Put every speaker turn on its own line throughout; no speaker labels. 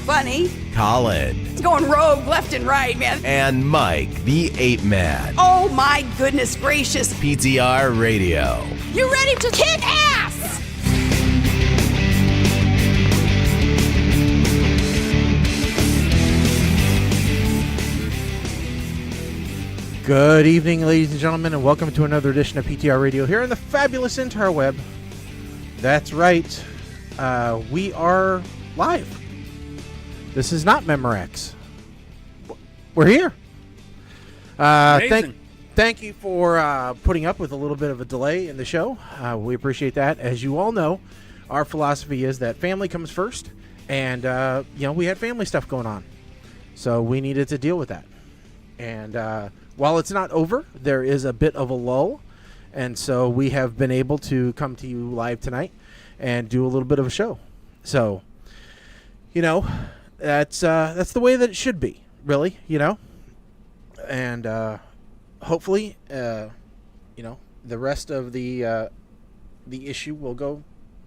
Bunny.
Colin.
It's going rogue left and right, man.
And Mike, the Ape Man.
Oh my goodness gracious.
PTR Radio.
You ready to kick ass?
Good evening, ladies and gentlemen, and welcome to another edition of PTR Radio here on the fabulous interweb. That's right. We are live. This is not Memorex. We're here. Thank you for putting up with a little bit of a delay in the show. We appreciate that. As you all know, our philosophy is that family comes first, and we had family stuff going on, so we needed to deal with that. And while it's not over, there is a bit of a lull, and so we have been able to come to you live tonight and do a little bit of a show. So, that's the way that it should be, really, and hopefully, the rest of the issue will go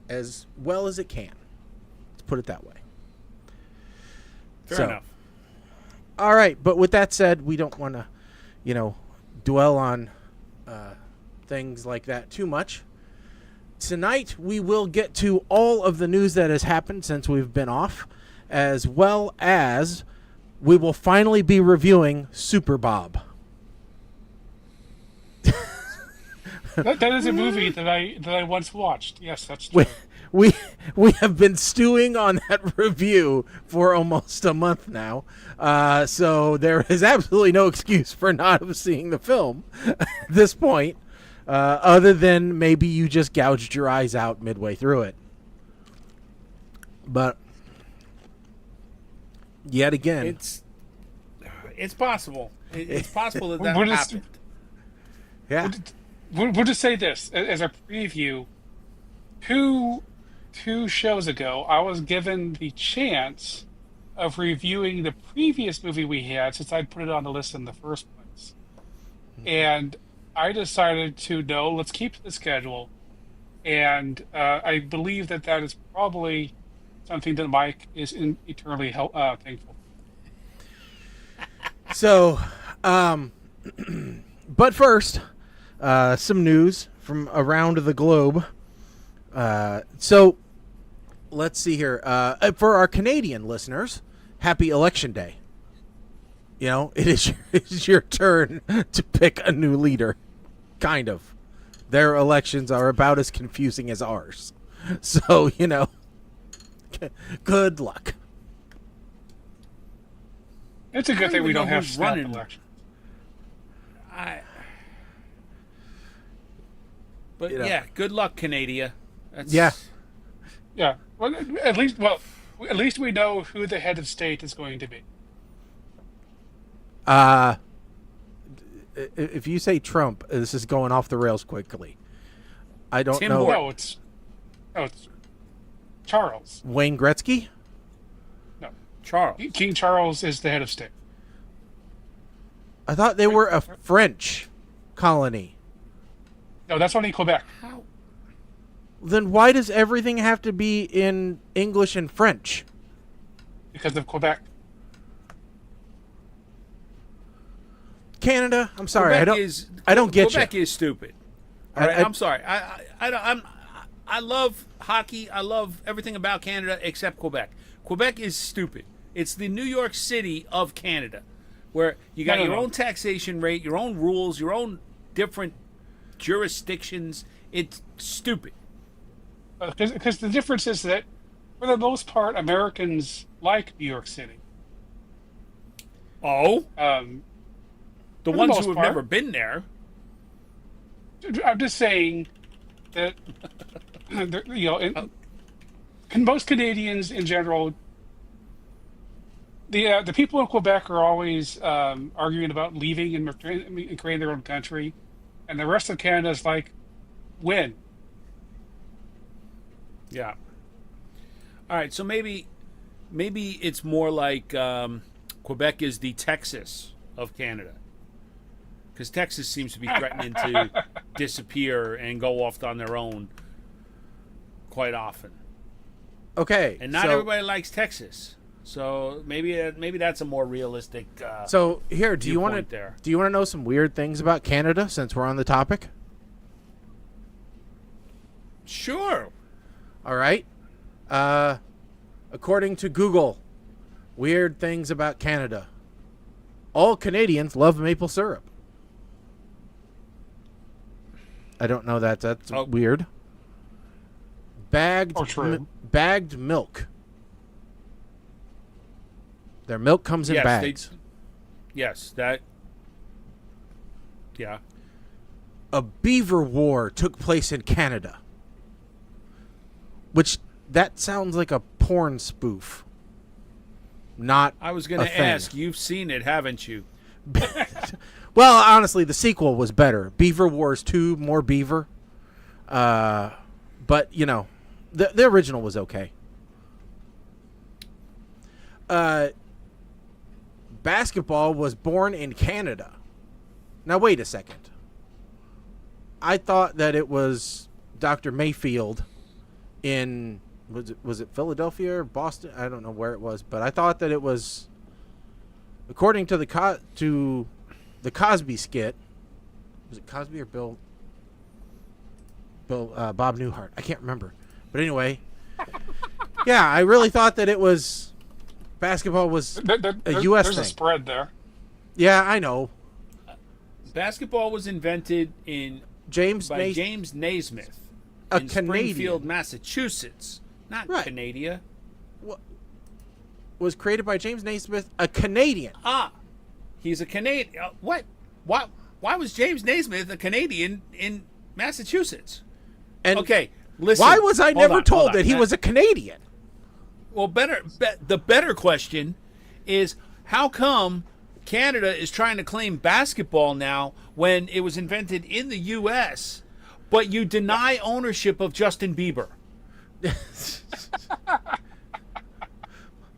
as well as it can. Let's put it that way.
Fair enough.
All right, but with that said, we don't want to, dwell on things like that too much. Tonight, we will get to all of the news that has happened since we've been off, as well as we will finally be reviewing Super Bob.
That is a movie that I once watched. Yes, that's true.
We have been stewing on that review for almost a month now, so there is absolutely no excuse for not seeing the film at this point, other than maybe you just gouged your eyes out midway through it. But yet again,
it's possible. It's possible that
we'll
happened.
Yeah.
We'll just say this as a preview. Two shows ago, I was given the chance of reviewing the previous movie we had, since I'd put it on the list in the first place. And I decided let's keep to the schedule. And I believe that is probably something that Mike is eternally thankful for.
So, but first, some news from around the globe. So, let's see here. For our Canadian listeners, happy Election Day. It is your turn to pick a new leader. Kind of. Their elections are about as confusing as ours. So, good luck.
It's a good thing we don't have snap elections.
But good luck, Canada.
Yeah.
Well, at least we know who the head of state is going to be.
If you say Trump, this is going off the rails quickly. I don't know.
No, it's Charles.
Wayne Gretzky?
No,
Charles.
King Charles is the head of state.
I thought they were a French colony.
No, that's only Quebec.
How?
Then why does everything have to be in English and French?
Because of Quebec.
Canada? I'm sorry, I don't get you.
Quebec is stupid. All right, I'm sorry. I love hockey. I love everything about Canada except Quebec. Quebec is stupid. It's the New York City of Canada, where you got your own taxation rate, your own rules, your own different jurisdictions. It's stupid.
Because the difference is that, for the most part, Americans like New York City.
Oh? The ones who have
part.
never been there.
I'm just saying that, most Canadians in general, the people in Quebec are always arguing about leaving and creating their own country, and the rest of Canada is like, win.
Yeah. All right, so maybe it's more like Quebec is the Texas of Canada. Because Texas seems to be threatening to disappear and go off on their own quite often.
Okay.
And not everybody likes Texas. So maybe that's a more realistic.
So here, do you want to know some weird things about Canada since we're on the topic?
Sure.
All right. According to Google, weird things about Canada. All Canadians love maple syrup. I don't know that. That's weird. Bagged milk. Their milk comes in bags.
Yeah.
A beaver war took place in Canada. Which, that sounds like a porn spoof. Not
I was going to ask, you've seen it, haven't you?
Well, honestly, the sequel was better. Beaver Wars 2, more beaver. But, you know, the original was okay. Basketball was born in Canada. Now, wait a second. I thought that it was Dr. Mayfield in, was it Philadelphia or Boston? I don't know where it was, but I thought that it was, according to the Cosby skit. Was it Cosby or Bob Newhart? I can't remember. But anyway, yeah, I really thought that it was basketball was a U.S. thing.
There's a spread there.
Yeah, I know.
Basketball was invented by James Naismith in Springfield, Massachusetts, not Canada.
Was created by James Naismith, a Canadian.
He's a Canadian. What? Why was James Naismith a Canadian in Massachusetts?
And
okay, listen.
Why was I never told that he was a Canadian?
Well, the better question is, how come Canada is trying to claim basketball now when it was invented in the U.S., but you deny ownership of Justin Bieber?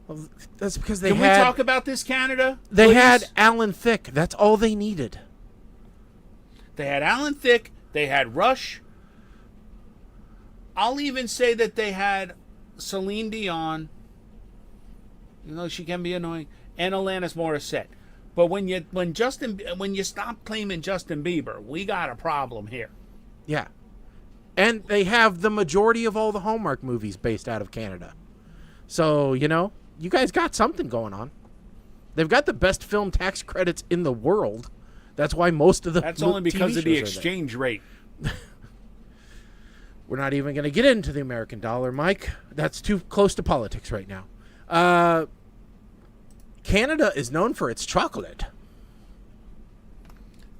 Well, that's because they
Can we talk about this, Canada?
They
please?
had Alan Thicke. That's all they needed.
They had Alan Thicke. They had Rush. I'll even say that they had Celine Dion. You know, she can be annoying. And Alanis Morissette. But when you stop claiming Justin Bieber, we got a problem here.
Yeah. And they have the majority of all the Hallmark movies based out of Canada. So, you know, you guys got something going on. They've got the best film tax credits in the world. That's why most of the
That's only because of the exchange rate.
We're not even going to get into the American dollar, Mike. That's too close to politics right now. Canada is known for its chocolate.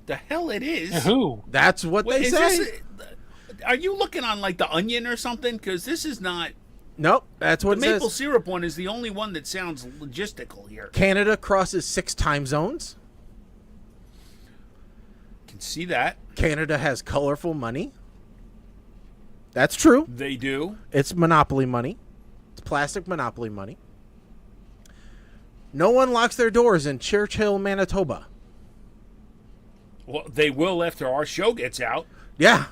The hell it is?
Who?
That's what they say.
Are you looking on like the Onion or something? Because this is not.
Nope, that's what
the
it
maple
says.
syrup one is the only one that sounds logistical here.
Canada crosses 6 time zones.
Can see that.
Canada has colorful money. That's true.
They do.
It's monopoly money. It's plastic monopoly money. No one locks their doors in Churchill, Manitoba.
Well, they will after our show gets out.
Yeah.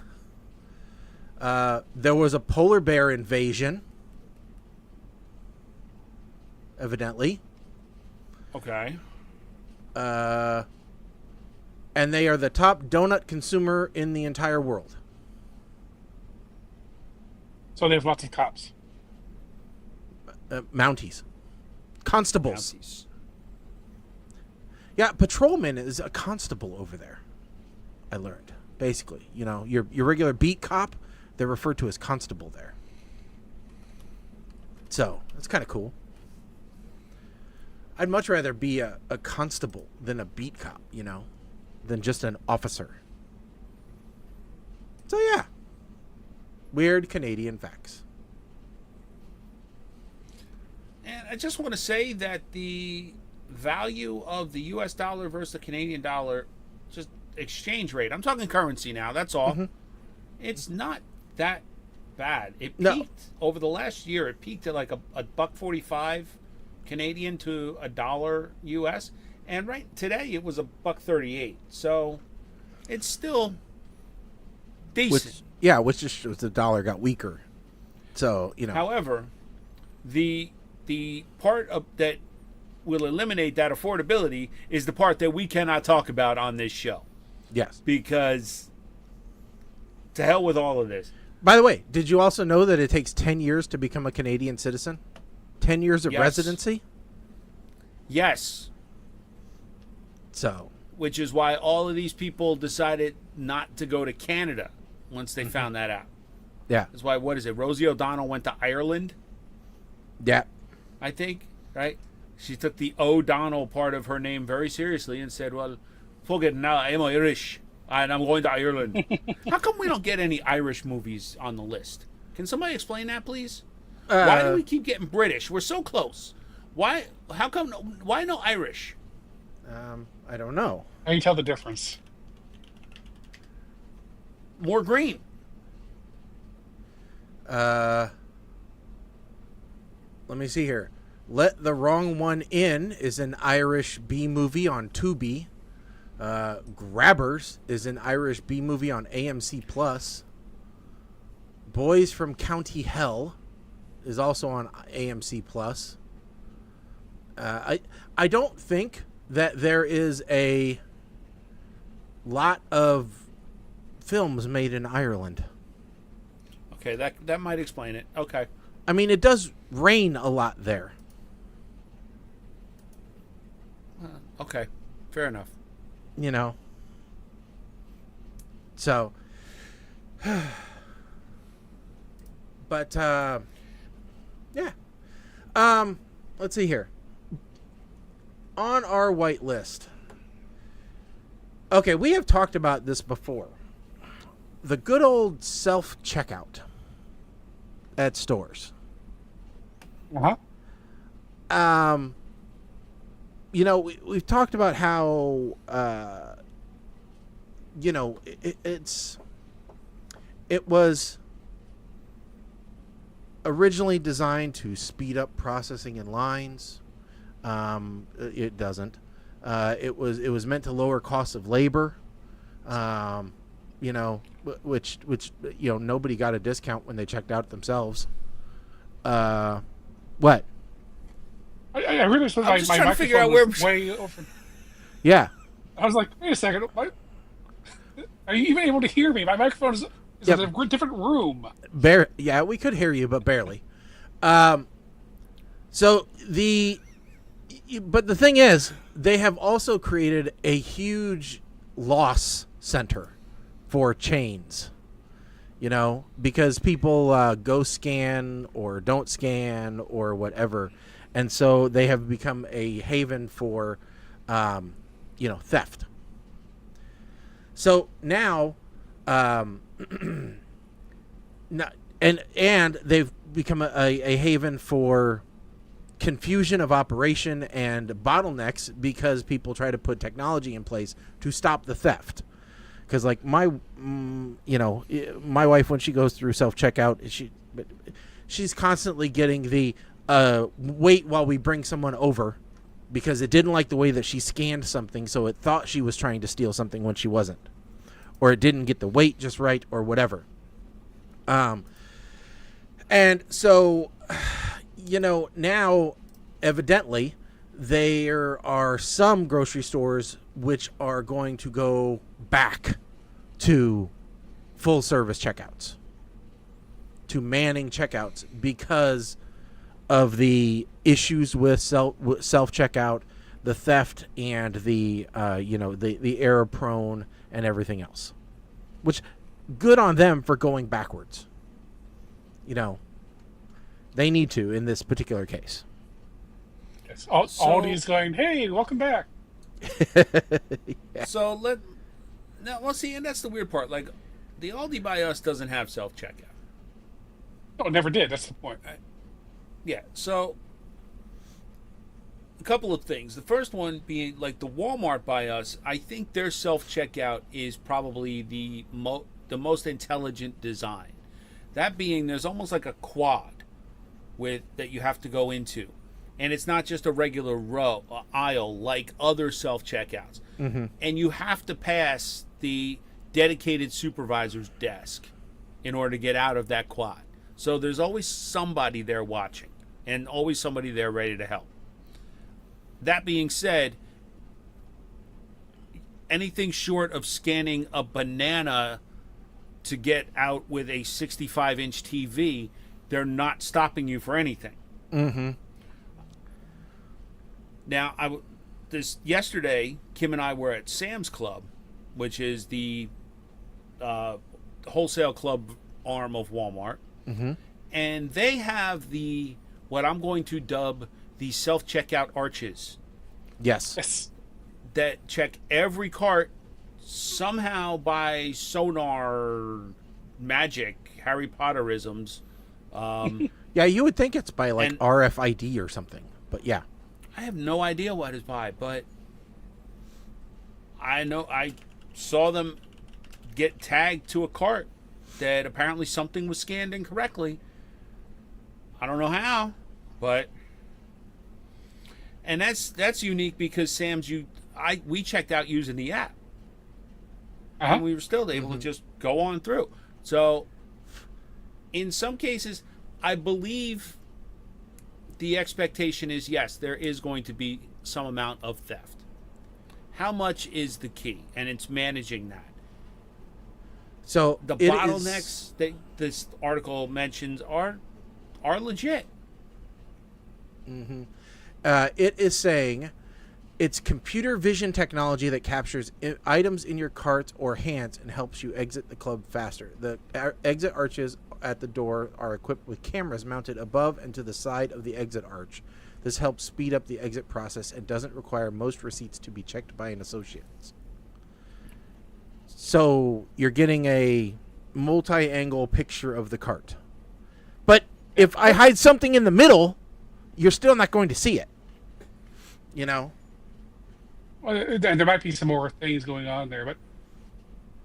There was a polar bear invasion. Evidently.
Okay.
And they are the top donut consumer in the entire world.
So they have lots of cops.
Mounties. Constables. Yeah, patrolman is a constable over there. I learned. Basically, you know, your regular beat cop, they're referred to as constable there. So, that's kind of cool. I'd much rather be a constable than a beat cop, you know, than just an officer. So, yeah. Weird Canadian facts.
And I just want to say that the value of the U.S. dollar versus the Canadian dollar, just exchange rate. I'm talking currency now. That's all. Mm-hmm. It's not that bad. It peaked over the last year. It peaked at like a $1.45 Canadian to $1 U.S. And right today it was $1.38. So it's still decent.
Which just shows the dollar got weaker. So, you know.
However, the the part of that will eliminate that affordability is the part that we cannot talk about on this show.
Yes.
Because to hell with all of this.
By the way, did you also know that it takes 10 years to become a Canadian citizen? 10 years of residency?
Yes.
So.
Which is why all of these people decided not to go to Canada once they found that out.
Yeah.
That's why, what is it? Rosie O'Donnell went to Ireland?
Yeah.
I think, right? She took the O'Donnell part of her name very seriously and said, well, forget now, I'm Irish and I'm going to Ireland. How come we don't get any Irish movies on the list? Can somebody explain that, please? Why do we keep getting British? We're so close. Why? How come? Why no Irish?
I don't know.
How do you tell the difference?
More green.
Let me see here. Let the Wrong One In is an Irish B movie on Tubi. Grabbers is an Irish B movie on AMC Plus. Boys from County Hell is also on AMC Plus. I don't think that there is a lot of films made in Ireland.
Okay, that might explain it. Okay.
I mean, it does rain a lot there.
Okay, fair enough.
You know. So. But, yeah. Let's see here. On our white list. Okay, we have talked about this before. The good old self-checkout at stores.
Uh-huh.
You know, we've talked about how, you know, it was originally designed to speed up processing in lines. It doesn't. It was meant to lower costs of labor. You know, which you know, nobody got a discount when they checked out themselves. What?
I really suppose
I'm just
my
trying to figure out
microphone
where.
was way over.
Yeah.
I was like, wait a second. Are you even able to hear me? My microphone is
Yep.
in a different room.
Yeah, we could hear you, but barely. So but the thing is, they have also created a huge loss center for chains. You know, because people go scan or don't scan or whatever. And so they have become a haven for, you know, theft. So now, and they've become a haven for confusion of operation and bottlenecks because people try to put technology in place to stop the theft. Because, like, you know, my wife, when she goes through self-checkout, she's constantly getting the wait while we bring someone over, because it didn't like the way that she scanned something, so it thought she was trying to steal something when she wasn't, or it didn't get the weight just right, or whatever. And so, you know, now evidently there are some grocery stores which are going to go back to full service checkouts, to manning checkouts, because of the issues with self checkout, the theft, and the you know, the error prone and everything else. Which, good on them for going backwards. You know, they need to in this particular case.
Yes. Aldi's going, hey, welcome back.
Yeah.
So well, see, and that's the weird part. Like, the Aldi by us doesn't have self checkout.
Oh, it never did. That's the point.
Yeah, so a couple of things. The first one being, like, the Walmart by us, I think their self-checkout is probably the most intelligent design. That being, there's almost like a quad that you have to go into. And it's not just a regular aisle like other self-checkouts.
Mm-hmm.
And you have to pass the dedicated supervisor's desk in order to get out of that quad. So there's always somebody there watching. and always somebody there ready to help. That being said, anything short of scanning a banana to get out with a 65-inch TV, they're not stopping you for anything.
Mm-hmm.
Now, yesterday, Kim and I were at Sam's Club, which is the wholesale club arm of Walmart,
Mm-hmm.
and they have what I'm going to dub the self-checkout arches
Yes.
that check every cart somehow by sonar magic, Harry Potterisms.
Yeah, you would think it's by like
And-
RFID or something, but yeah.
I have no idea what it's by, but I know I saw them get tagged to a cart that apparently something was scanned incorrectly. I don't know how, but and that's unique because Sam's we checked out using the app.
Uh-huh.
And we were still able to just go on through. So in some cases, I believe the expectation is, yes, there is going to be some amount of theft. How much is the key? And it's managing that.
So
The
it
bottlenecks
is-
that this article mentions are legit.
It is saying it's computer vision technology that captures items in your cart or hands and helps you exit the club faster. The exit arches at the door are equipped with cameras mounted above and to the side of the exit arch. This helps speed up the exit process and doesn't require most receipts to be checked by an associate. So you're getting a multi-angle picture of the cart. But if I hide something in the middle, you're still not going to see it. You know?
Well, and there might be some more things going on there, but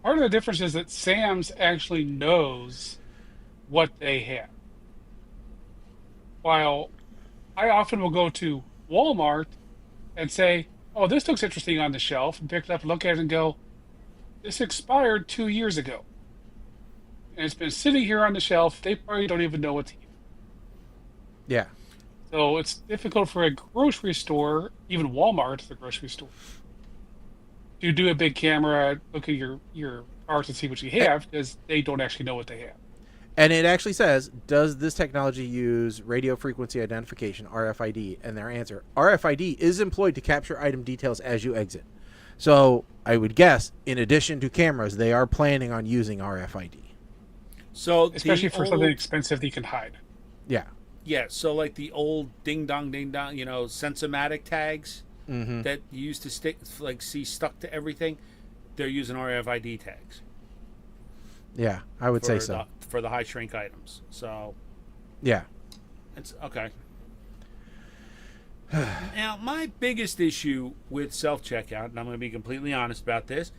part of the difference is that Sam's actually knows what they have. While I often will go to Walmart and say, oh, this looks interesting on the shelf, and pick it up, look at it, and go, this expired 2 years ago. And it's been sitting here on the shelf. They probably don't even know it's here.
Yeah.
So it's difficult for a grocery store, even Walmart, the grocery store, to do a big camera, look at your carts and see what you have, because they don't actually know what they have.
And it actually says, does this technology use radio frequency identification, RFID? And their answer, RFID is employed to capture item details as you exit. So I would guess, in addition to cameras, they are planning on using RFID.
So
Especially for something expensive that you can hide.
Yeah.
Yeah, so like the old ding dong, Sensomatic tags that you used to see stuck to everything, they're using RFID tags.
Yeah, I would say so.
For the high shrink items. So,
Yeah.
it's okay. Now, my biggest issue with self-checkout, and I'm going to be completely honest about this,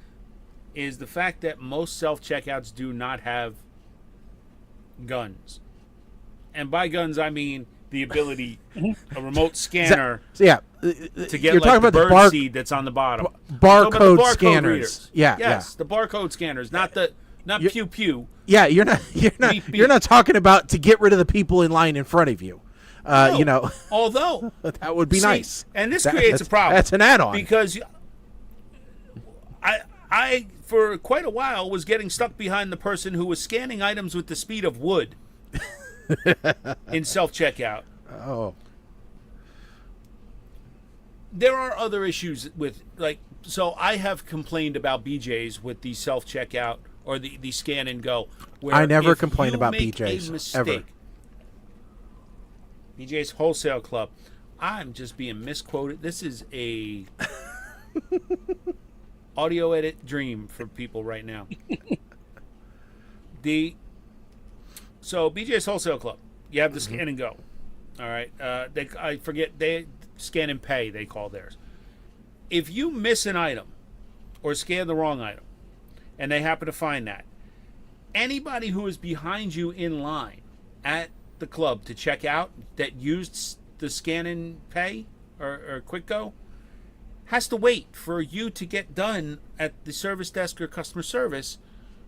is the fact that most self-checkouts do not have guns. And by guns, I mean the ability, a remote scanner
So, yeah.
to get
You're
like the
talking about
bird seed that's on the bottom.
barcode
Barcode
scanners.
readers.
Yeah,
Yes, the barcode scanners, not
You-
pew pew.
Yeah, you're not
Beep, beep.
you're not talking about to get rid of the people in line in front of you.
No.
You know,
Although
that would be
see,
nice.
and this
That-
creates a
that's-
problem.
That's an add-on.
Because I for quite a while was getting stuck behind the person who was scanning items with the speed of wood in self-checkout.
Oh.
There are other issues with, like, so I have complained about BJ's with the self-checkout or the scan and go. Where
I never
if
complain
you
about
make a
BJ's,
mistake,
ever.
BJ's Wholesale Club. I'm just being misquoted. This is a audio edit dream for people right now. So BJ's Wholesale Club. You have the scan and go. All right. They scan and pay, they call theirs. If you miss an item or scan the wrong item and they happen to find that, anybody who is behind you in line at the club to check out that used the scan and pay or quick go has to wait for you to get done at the service desk or customer service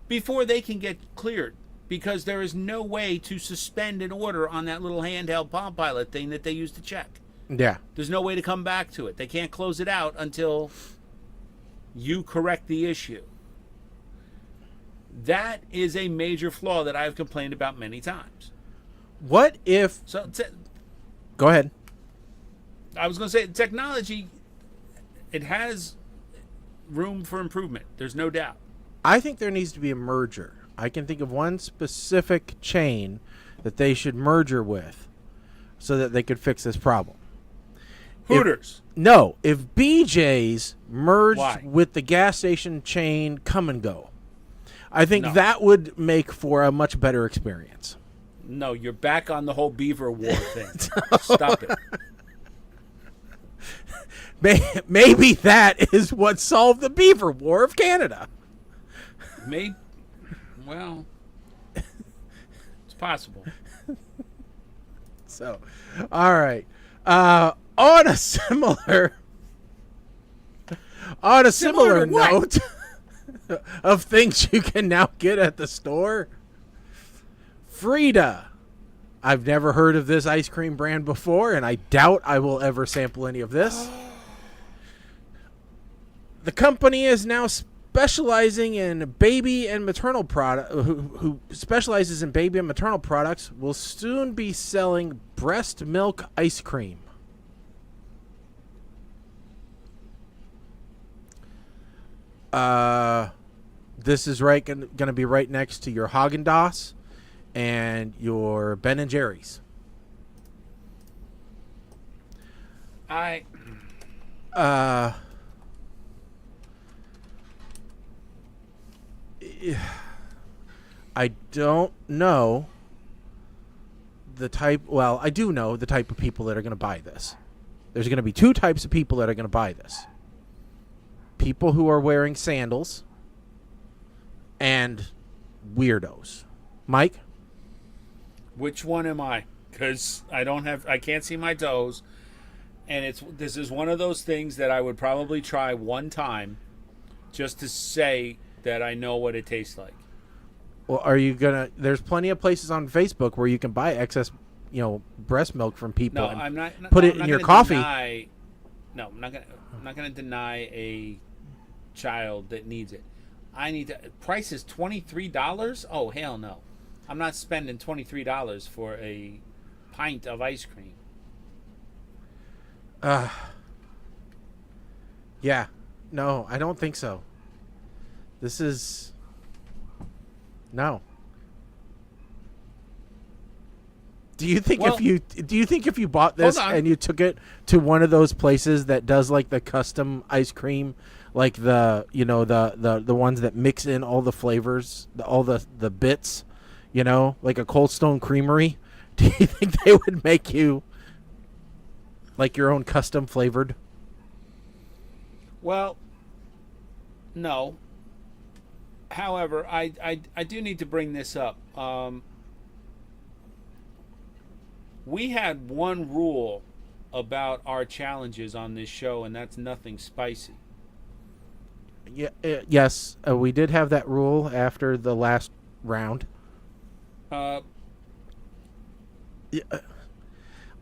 before they can get cleared because there is no way to suspend an order on that little handheld Palm Pilot thing that they use to check.
Yeah.
There's no way to come back to it. They can't close it out until you correct the issue. That is a major flaw that I've complained about many times.
What if...
So,
Go ahead.
I was going to say, technology, it has room for improvement. There's no doubt.
I think there needs to be a merger. I can think of one specific chain that they should merger with so that they could fix this problem.
Hooters.
If BJ's merged with the gas station chain Come and Go, I think that would make for a much better experience.
No, you're back on the whole beaver war thing. Stop it.
Maybe that is what solved the beaver war of Canada.
Maybe. Well, it's possible.
So, all right. On a similar note of things you can now get at the store, Frida. I've never heard of this ice cream brand before, and I doubt I will ever sample any of this. The company is now specializing in baby and maternal product. Who specializes in baby and maternal products will soon be selling breast milk ice cream. This is going to be right next to your Haagen-Dazs and your Ben and Jerry's. I don't know the type. Well, I do know the type of people that are going to buy this. There's going to be two types of people that are going to buy this. People who are wearing sandals and weirdos. Mike?
Which one am I? Because I can't see my toes, and this is one of those things that I would probably try one time, just to say that I know what it tastes like.
Well, are you gonna? There's plenty of places on Facebook where you can buy excess, breast milk from people.
No,
and
I'm not.
Put
I'm
it
not
in your
gonna
coffee.
I'm not gonna deny a child that needs it. Price is $23. Oh, hell no. I'm not spending $23 for a pint of ice cream.
Yeah. No, I don't think so. This is... No. Do you think if you bought this and you took it to one of those places that does like the custom ice cream, like the ones that mix in all the flavors, all the bits, like a Cold Stone Creamery, do you think they would make you like your own custom flavored?
Well, no. However, I do need to bring this up. We had one rule about our challenges on this show, and that's nothing spicy.
Yeah, yes, we did have that rule after the last round. I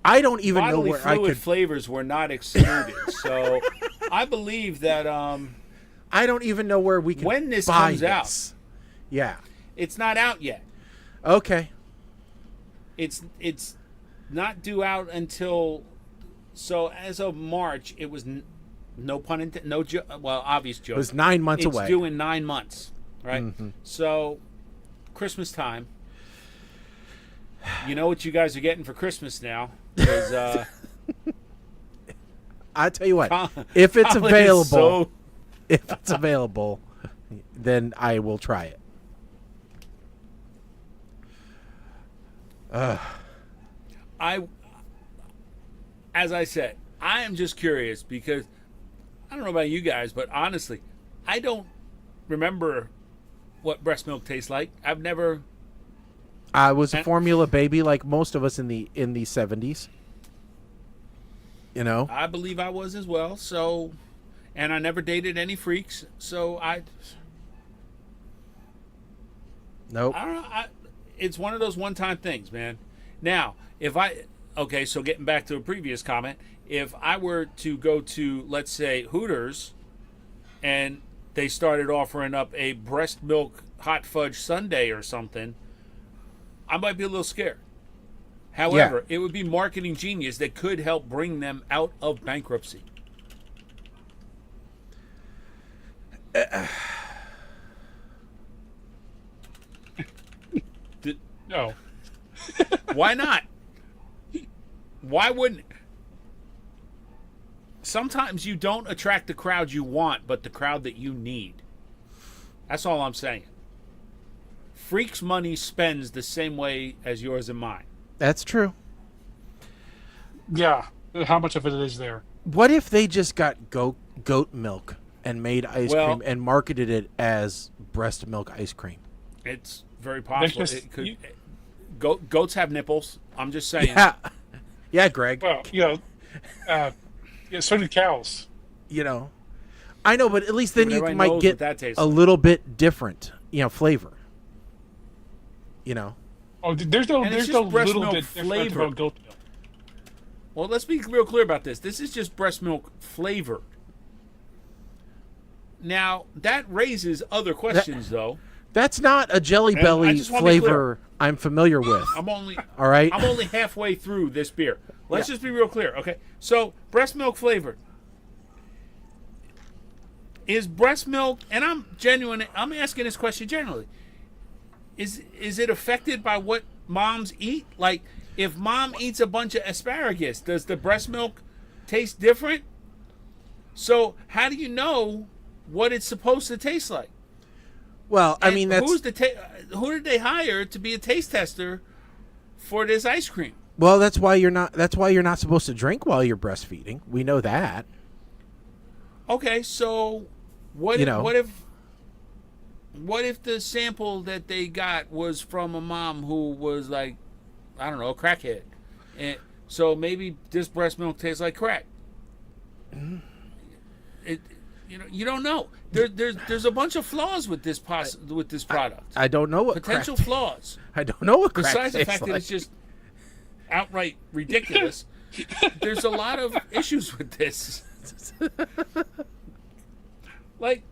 don't even know where I could.
Flavors were not excluded, so I believe that.
I don't even know where we can.
When this
buy
comes out,
yeah,
it's not out yet.
Okay,
it's not due out until. So as of March, it was no pun intended. Obvious joke.
It was 9 months away.
It's due in 9 months, right?
Mm-hmm.
So, Christmas time. You know what you guys are getting for Christmas now? Is,
I tell you what, if it's available, then I will try it.
As I said, I am just curious because I don't know about you guys, but honestly, I don't remember what breast milk tastes like. I've never.
I was a formula baby like most of us in the 70s.
I believe I was as well. So, and I never dated any freaks. So
Nope.
I don't know. it's one of those one-time things, man. Now, so getting back to a previous comment, if I were to go to, let's say, Hooters, and they started offering up a breast milk hot fudge sundae or something, I might be a little scared. However, it would be marketing genius that could help bring them out of bankruptcy.
No.
Why not? Why wouldn't? Sometimes you don't attract the crowd you want, but the crowd that you need. That's all I'm saying. Freak's money spends the same way as yours and mine.
That's true.
Yeah. How much of it is there?
What if they just got goat milk and made ice cream and marketed it as breast milk ice cream?
It's very possible. Goats have nipples. I'm just saying.
Yeah, Greg.
Well, so do cows.
I know, but at least then you
Everybody
might
knows
get
what that tastes
a little bit different, flavor.
Oh, there's no
breast
little
milk
bit different
flavor.
about goat milk.
Well, let's be real clear about this. This is just breast milk flavored. Now, that raises other questions, though.
That's not a Jelly Belly flavor I'm familiar with. All right?
I'm only halfway through this beer. Let's just be real clear, okay? So, breast milk flavored. Is breast milk, and I'm asking this question generally, is it affected by what moms eat? Like, if mom eats a bunch of asparagus, does the breast milk taste different? So, how do you know what it's supposed to taste like?
Well, I mean, that's...
who did they hire to be a taste tester for this ice cream?
Well, that's why you're not supposed to drink while you're breastfeeding. We know that.
Okay, so what if the sample that they got was from a mom who was like, I don't know, a crackhead, and so maybe this breast milk tastes like crack? You don't know. There's a bunch of flaws with this product.
I don't know what
potential
crack
flaws.
I don't know what crack
Besides the
tastes
fact
like.
that it's just outright ridiculous. There's a lot of issues with this. Like,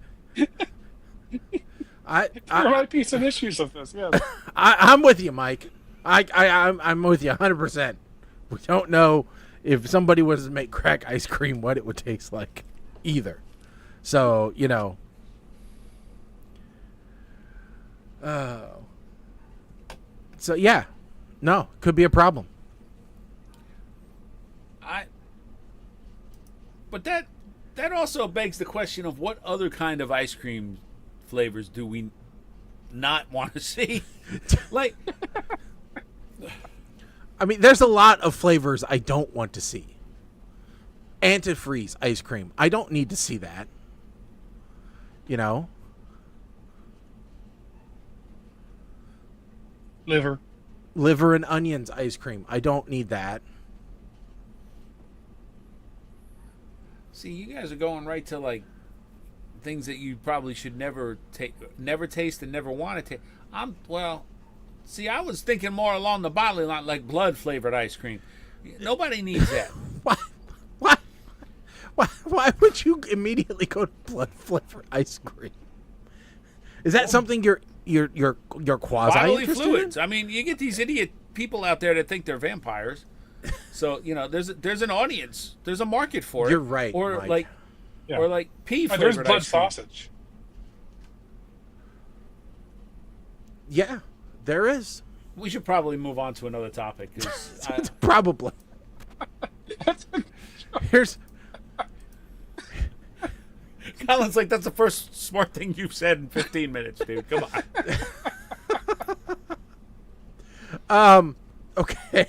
There might be some issues with this. Yeah.
I'm with you, Mike. I'm with you 100%. We don't know if somebody was to make crack ice cream what it would taste like either. So, so yeah, no, could be a problem.
But that also begs the question of what other kind of ice cream flavors do we not want to see? Like,
I mean, there's a lot of flavors I don't want to see. Antifreeze ice cream. I don't need to see that. Liver and onions ice cream. I don't need that.
see, you guys are going right to like things that you probably should never taste and never want to taste. See, I was thinking more along the bodily line, like blood flavored ice cream. Nobody needs that.
Why would you immediately go to blood flavored ice cream? Is that something you're quasi
Bodily
interested
fluids.
in?
I mean, you get these idiot people out there that think they're vampires. So there's an audience. There's a market for it.
You're right,
Or
Mike.
like pea flavored
There's blood
ice cream.
sausage.
Yeah, there is.
We should probably move on to another topic. 'Cause
Probably. Here's
Colin's like, that's the first smart thing you've said in 15 minutes, dude. Come on.
Okay.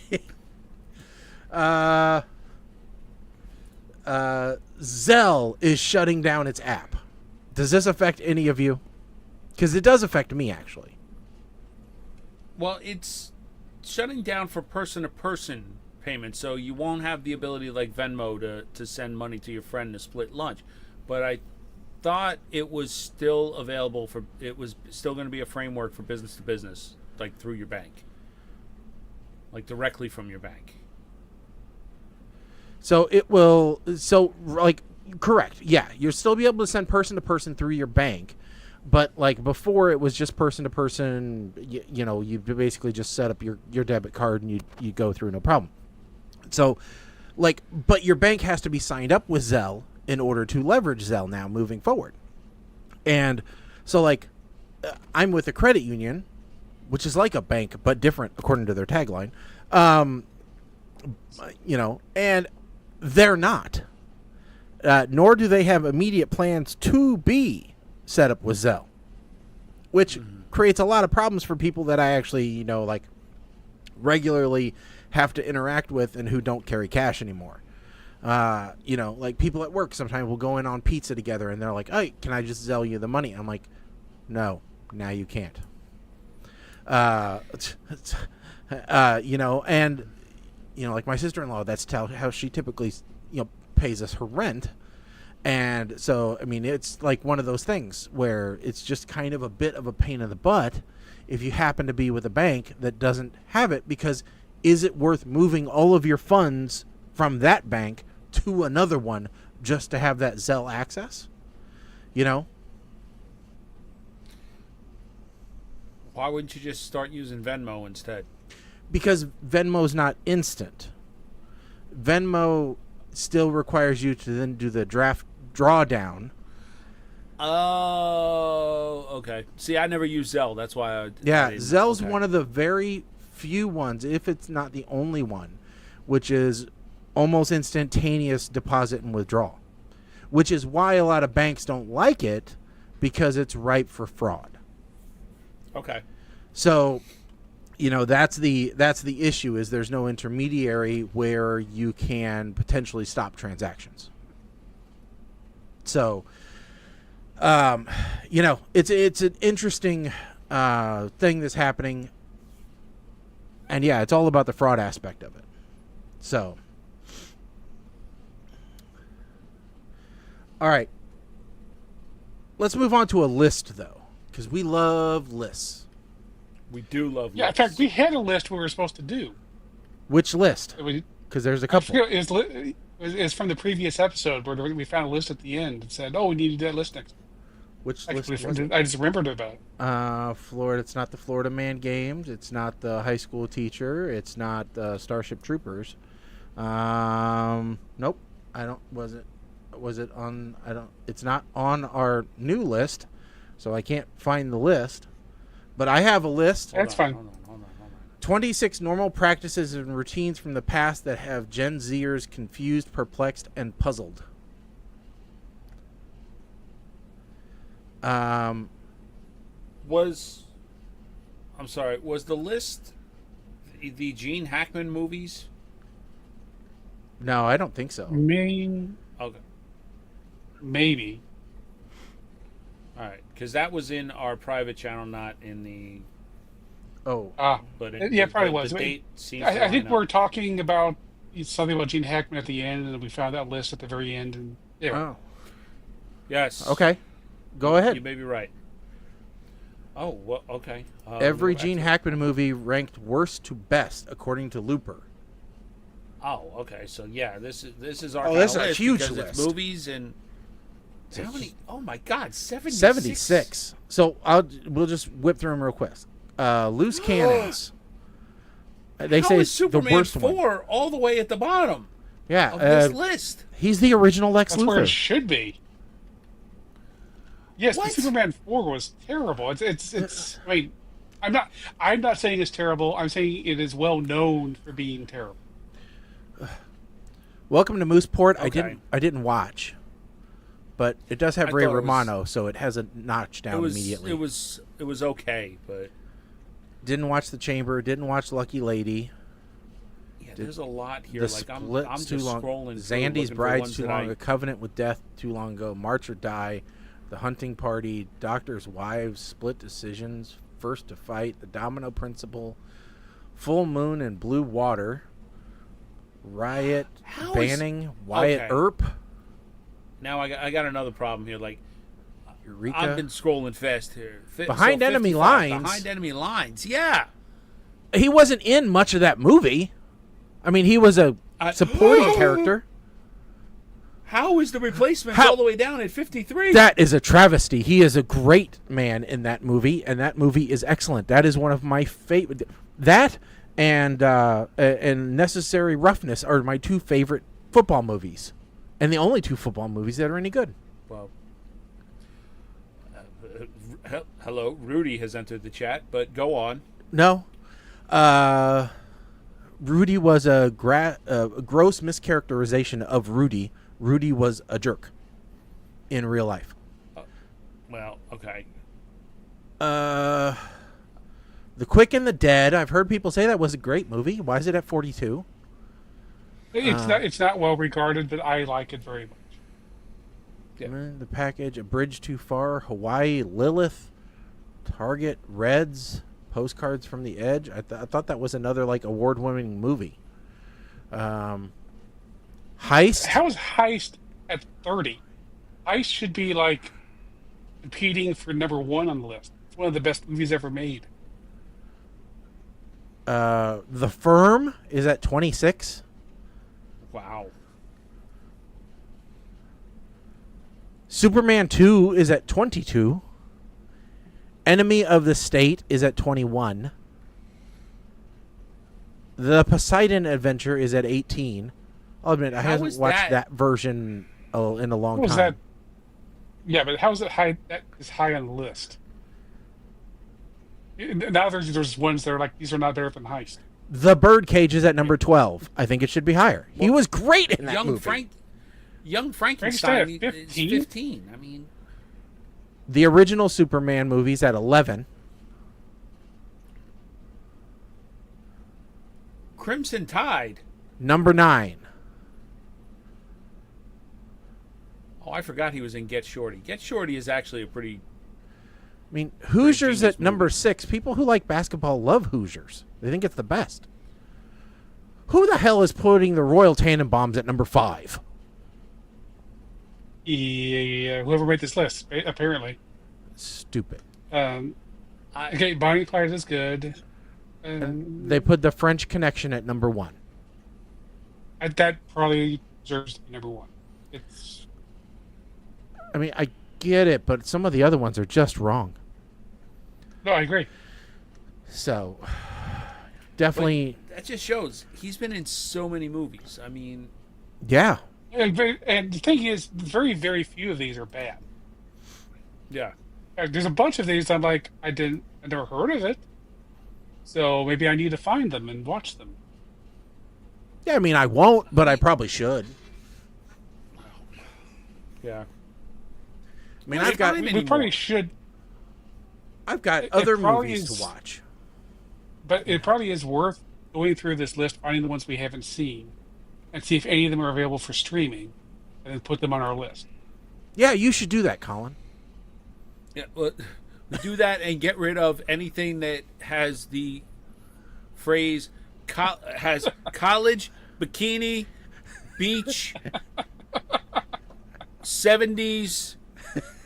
Zelle is shutting down its app. Does this affect any of you? Because it does affect me, actually.
Well, it's shutting down for person-to-person payments, so you won't have the ability like Venmo to send money to your friend to split lunch. But I thought it was still available it was still going to be a framework for business to business. like through your bank, like directly from your bank.
So it will. So like, correct. Yeah, you'll still be able to send person to person through your bank, but like before, it was just person to person. You know, you basically just set up your debit card and you go through, no problem. So, like, but your bank has to be signed up with Zelle in order to leverage Zelle now moving forward. And so, like, I'm with a credit union, which is like a bank but different according to their tagline. You know, and they're not. Nor do they have immediate plans to be set up with Zelle, which creates a lot of problems for people that I actually, you know, like regularly have to interact with and who don't carry cash anymore. You know, like people at work sometimes will go in on pizza together and they're like, "Hey, can I just Zelle you the money?" I'm like, "No, now you can't." You know, and you know, like my sister-in-law, that's how she typically, you know, pays us her rent. And so, I mean, it's like one of those things where it's just kind of a bit of a pain in the butt if you happen to be with a bank that doesn't have it, because is it worth moving all of your funds from that bank to another one just to have that Zelle access? You know?
Why wouldn't you just start using Venmo instead?
Because Venmo's not instant. Venmo still requires you to then do the drawdown.
Oh, okay. See, I never use Zelle. That's why I
Zelle's
okay.
one of the very few ones, if it's not the only one, which is almost instantaneous deposit and withdrawal, which is why a lot of banks don't like it, because it's ripe for fraud.
Okay.
So, you know, that's the issue, is there's no intermediary where you can potentially stop transactions. So, you know, it's an interesting thing that's happening, and yeah, it's all about the fraud aspect of it. So, all right, let's move on to a list though, because we love lists.
We do love
Yeah, in
lists.
fact, we had a list we were supposed to do.
Which list?
We,
Because there's a
I
couple.
forget, it's from the previous episode where we found a list at the end that said, "Oh, we need to do that list next."
Which
Actually,
list was it?
I just remembered about it.
Florida. It's not the Florida Man Games. It's not the high school teacher. It's not Starship Troopers. Nope. I don't. Was it? Was it on? I don't. It's not on our new list, so I can't find the list. But I have a list.
That's fine.
Hold on.
26 normal practices and routines from the past that have Gen Zers confused, perplexed, and puzzled.
I'm sorry, was the list the Gene Hackman movies?
No, I don't think so.
Maybe.
All right, because that was in our private channel, not in the.
Oh,
But
Yeah, it probably was.
The date seems to
I think
line
we're
up.
talking about something about Gene Hackman at the end, and we found that list at the very end. And yeah,
oh.
Yes.
Okay. Go ahead.
You may be right. Oh, well, okay.
Every
go back
Gene
to-
Hackman movie ranked worst to best according to Looper.
Oh, okay. So yeah, this is our.
Oh,
kind
this
of
is a
list
huge
because
list.
It's movies and. How many? Oh my God, 76.
76. So we'll just whip through them real quick. Loose cannons. They
How
say
is
it's the
Superman
worst
4
one.
all the way at the bottom
Yeah,
of this list?
he's the original Lex
that's where it
Luthor.
should be. Yes,
What?
the Superman 4 was terrible. It's. I mean, I'm not saying it's terrible. I'm saying it is well known for being terrible.
Welcome to Mooseport.
Okay.
I didn't watch, but it does have
I
Ray
thought it was-
Romano, so it has a notch down immediately.
It was okay, but
Didn't watch The Chamber. Didn't watch Lucky Lady.
yeah, there's a lot here.
The
Like I'm
Split's
just
too long.
scrolling. through
Zandy's
looking for
Bride's
ones
too
that
long.
I-
A Covenant with Death too long ago. March or Die. The Hunting Party. Doctor's Wives. Split Decisions. First to Fight. The Domino Principle. Full Moon and Blue Water. Riot.
How is-
Banning. Wyatt
Okay.
Earp.
Now I got another problem here. Like
Eureka.
I've been scrolling fast here.
Behind Enemy
55,
Lines.
Behind Enemy Lines. Yeah.
He wasn't in much of that movie. I mean, he was a supporting character.
How is the replacement all the way down at 53?
That is a travesty. He is a great man in that movie, and that movie is excellent. That is one of my favorite. That and Necessary Roughness are my two favorite football movies, and the only two football movies that are any good.
Well, hello, Rudy has entered the chat, but go on.
No, Rudy was a gross mischaracterization of Rudy. Rudy was a jerk in real life.
Well, okay.
The Quick and the Dead. I've heard people say that was a great movie. Why is it at 42?
It's not well regarded, but I like it very much.
Yeah.
The Package, A Bridge Too Far, Hawaii, Lilith, Target, Reds, Postcards from the Edge. I thought that was another like award-winning movie. Heist.
How is Heist at 30? Heist should be like competing for number 1 on the list. It's one of the best movies ever made.
The Firm is at 26.
Wow.
Superman 2 is at 22. Enemy of the State is at 21. The Poseidon Adventure is at 18. I'll admit, I haven't watched that version in a long time.
That? Yeah, but how is it high? That is high on the list. Now there's ones that are like, these are not better than Heist.
The Birdcage is at number 12. I think it should be higher. He was great in that movie.
Young Frankenstein is
15?
15. I mean,
the original Superman movie's at 11.
Crimson Tide.
Number 9.
Oh, I forgot he was in Get Shorty. Get Shorty is actually a pretty...
I mean, Hoosiers
genius
at number 6. People who like basketball love Hoosiers. They think it's the best. Who the hell is putting the Royal Tannenbaums at number 5?
Yeah, whoever made this list, apparently.
Stupid.
Okay, Bonnie and Clyde is good.
They put The French Connection at number 1.
That probably deserves to be number 1. It's...
I mean, I get it, but some of the other ones are just wrong.
No, I agree.
So, definitely...
But that just shows he's been in so many movies. I mean...
Yeah.
And the thing is, very, very few of these are bad.
Yeah.
There's a bunch of these I'm like, I never heard of it. So maybe I need to find them and watch them.
Yeah, I mean, I won't, but I probably should.
Yeah.
I mean, I've got...
We probably should.
I've got other
probably
movies
is-
to watch.
But it probably is worth going through this list, finding the ones we haven't seen, and see if any of them are available for streaming, and then put them on our list.
Yeah, you should do that, Colin.
Yeah, well, do that and get rid of anything that has the phrase has college, bikini, beach, 70s,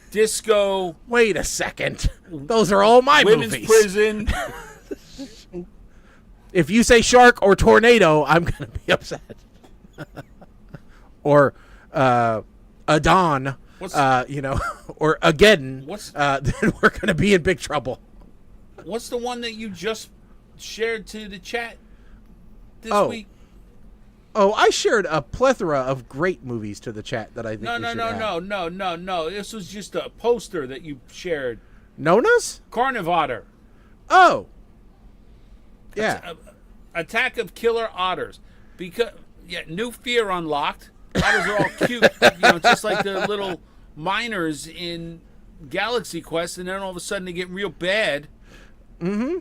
disco,
Wait a second. Those are all my
women's
movies.
prison.
If you say shark or tornado, I'm going to be upset. Or Adon, or Ageddon, then we're going to be in big trouble.
What's the one that you just shared to the chat this week?
Oh, I shared a plethora of great movies to the chat that I think
No. This was just a poster that you shared.
Nona's?
Carnivore.
Oh. Yeah.
Attack of Killer Otters. Because new fear unlocked. Otters are all cute, just like the little miners in Galaxy Quest, and then all of a sudden they get real bad.
Mm-hmm.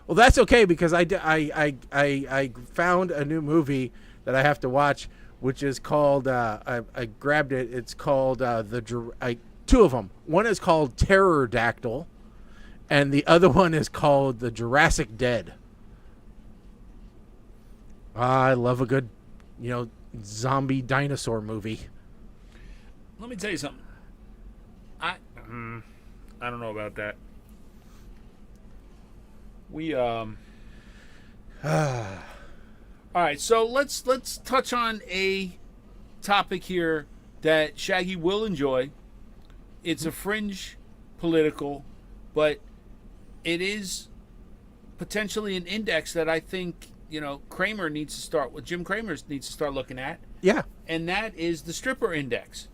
Well, that's okay because I found a new movie that I have to watch, which is called I grabbed it. It's called two of them. One is called Pterodactyl, and the other one is called The Jurassic Dead. I love a good, zombie dinosaur movie.
Let me tell you something. I don't know about that. We All right, so let's touch on a topic here that Shaggy will enjoy. It's a fringe political, but it is potentially an index that I think, Kramer needs to start with. Jim Kramer needs to start looking at.
Yeah.
And that is the stripper index.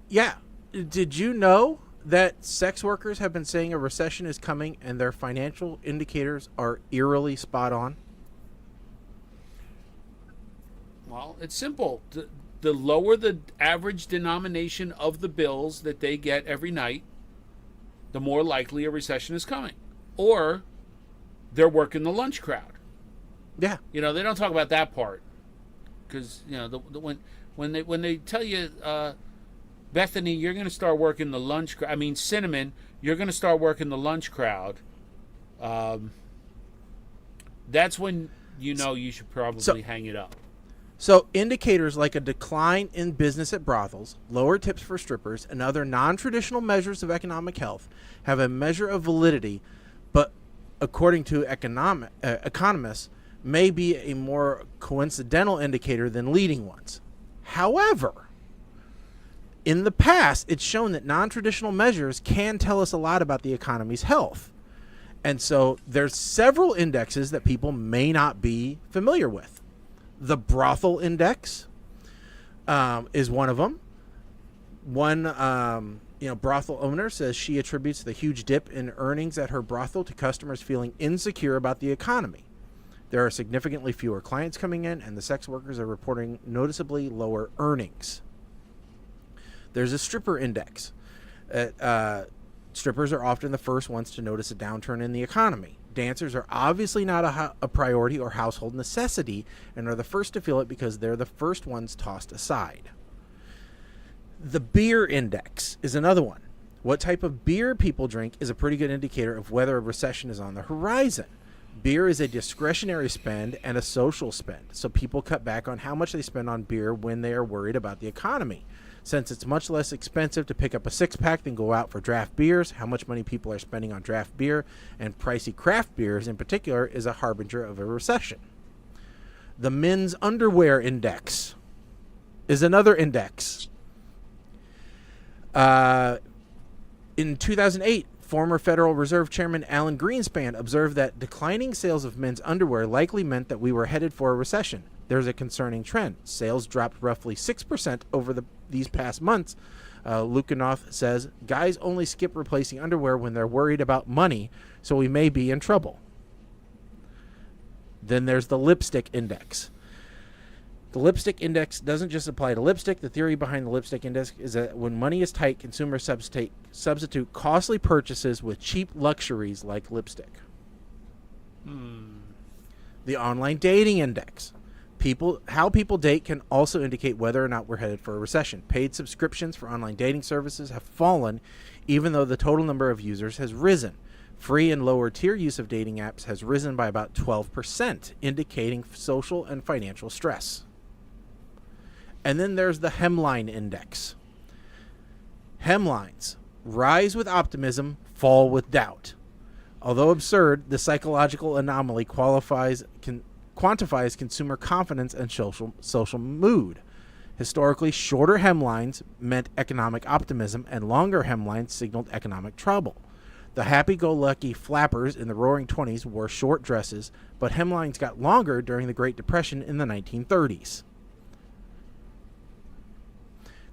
Yeah. Did you know that sex workers have been saying a recession is coming and their financial indicators are eerily spot on?
Well, it's simple. The lower the average denomination of the bills that they get every night, the more likely a recession is coming. Or they're working the lunch crowd.
Yeah.
They don't talk about that part. Because, when they tell you, Bethany, you're going to start working the lunch crowd. I mean, Cinnamon, you're going to start working the lunch crowd. That's when you should probably hang it up.
So indicators like a decline in business at brothels, lower tips for strippers, and other non-traditional measures of economic health have a measure of validity, but according to economists, may be a more coincidental indicator than leading ones. However, in the past, it's shown that non-traditional measures can tell us a lot about the economy's health. And so there's several indexes that people may not be familiar with. The brothel index is one of them. One, brothel owner says she attributes the huge dip in earnings at her brothel to customers feeling insecure about the economy. There are significantly fewer clients coming in, and the sex workers are reporting noticeably lower earnings. There's a stripper index. Strippers are often the first ones to notice a downturn in the economy. Dancers are obviously not a priority or household necessity and are the first to feel it because they're the first ones tossed aside. The beer index is another one. What type of beer people drink is a pretty good indicator of whether a recession is on the horizon. Beer is a discretionary spend and a social spend, so people cut back on how much they spend on beer when they are worried about the economy. Since it's much less expensive to pick up a six-pack than go out for draft beers, how much money people are spending on draft beer and pricey craft beers in particular is a harbinger of a recession. The men's underwear index is another index. In 2008, former Federal Reserve Chairman Alan Greenspan observed that declining sales of men's underwear likely meant that we were headed for a recession. There's a concerning trend. Sales dropped roughly 6% over these past months. Lukanoth says, guys only skip replacing underwear when they're worried about money, so we may be in trouble. Then there's the lipstick index. The lipstick index doesn't just apply to lipstick. The theory behind the lipstick index is that when money is tight, consumers substitute costly purchases with cheap luxuries like lipstick. The online dating index. How people date can also indicate whether or not we're headed for a recession. Paid subscriptions for online dating services have fallen, even though the total number of users has risen. Free and lower tier use of dating apps has risen by about 12%, indicating social and financial stress. And then there's the hemline index. Hemlines rise with optimism, fall with doubt. Although absurd, the psychological anomaly quantifies consumer confidence and social mood. Historically, shorter hemlines meant economic optimism, and longer hemlines signaled economic trouble. The happy-go-lucky flappers in the Roaring '20s wore short dresses, but hemlines got longer during the Great Depression in the 1930s.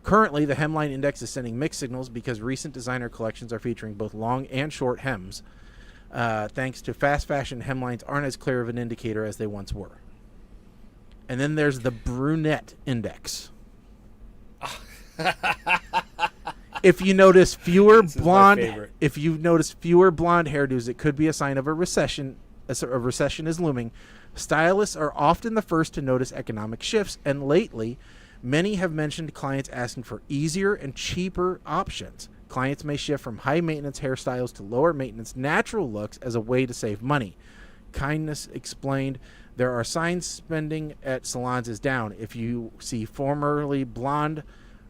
Currently, the hemline index is sending mixed signals because recent designer collections are featuring both long and short hems. Thanks to fast fashion, hemlines aren't as clear of an indicator as they once were. And then there's the brunette index. If you notice fewer blonde hairdos, it could be a sign of a recession. A recession is looming. Stylists are often the first to notice economic shifts, and lately, many have mentioned clients asking for easier and cheaper options. Clients may shift from high-maintenance hairstyles to lower-maintenance natural looks as a way to save money. Kindness explained, there are signs spending at salons is down. If you see formerly blonde